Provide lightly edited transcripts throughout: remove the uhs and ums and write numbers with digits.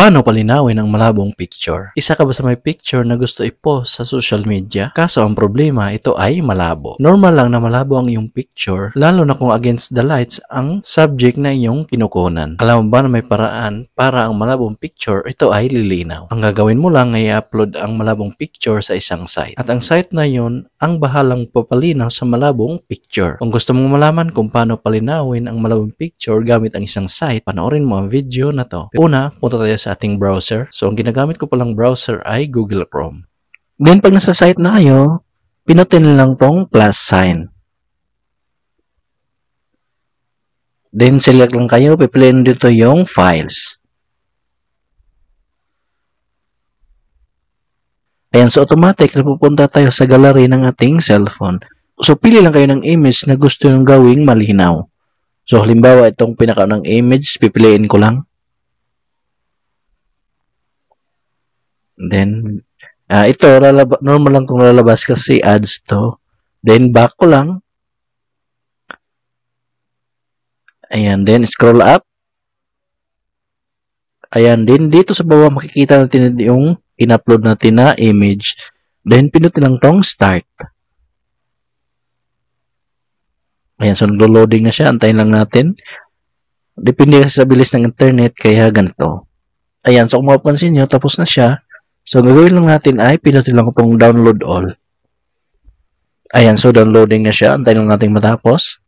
Paano palinawin ang malabong picture? Isa ka ba sa may picture na gusto i-post sa social media? Kaso ang problema, ito ay malabo. Normal lang na malabo ang iyong picture, lalo na kung against the lights ang subject na iyong kinukunan. Alam mo ba na may paraan para ang malabong picture, ito ay lilinaw? Ang gagawin mo lang ay i-upload ang malabong picture sa isang site. At ang site na yun, ang bahalang papalinaw sa malabong picture. Kung gusto mong malaman kung paano palinawin ang malabong picture gamit ang isang site, panoorin mo ang video na to. Una, punta tayo sa ating browser. So, ang ginagamit ko palang browser ay Google Chrome. Then, pag nasa site na kayo, pinutin lang tong plus sign. Then, select lang kayo, pipiliin dito yung files. Ayan, so automatic, napupunta tayo sa gallery ng ating cellphone. So, pili lang kayo ng image na gusto nyo gawing malinaw. So, halimbawa, itong pinakaunang image, pipiliin ko lang. Then, ito, normal lang kung lalabas kasi ads to. Then, back ko lang. Ayan, then scroll up. Ayan, then dito sa baba makikita natin yung in-upload natin na image. Then, pinutin lang tong start. Ayan, so naglo-loading na siya. Antayin lang natin. Depende sa bilis ng internet, kaya ganito. Ayan, so kung mapapansin nyo, tapos na siya. So, gagawin lang natin ay pinutin lang itong download all. Ayan, so downloading na siya. Antayin lang natin matapos.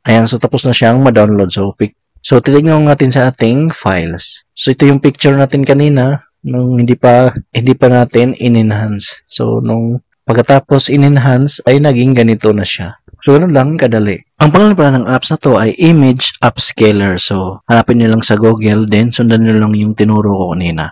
Ayan, so tapos na siyang ma-download. So titignan natin sa ating files. So, ito yung picture natin kanina nung hindi pa natin in-enhance. So, nung pagkatapos in-enhance ay naging ganito na siya. So, ganun lang kadali. Ang pangalan pala ng apps na to ay Image Upscaler. So, hanapin nyo lang sa Google, then sundan nyo lang yung tinuro ko kanina.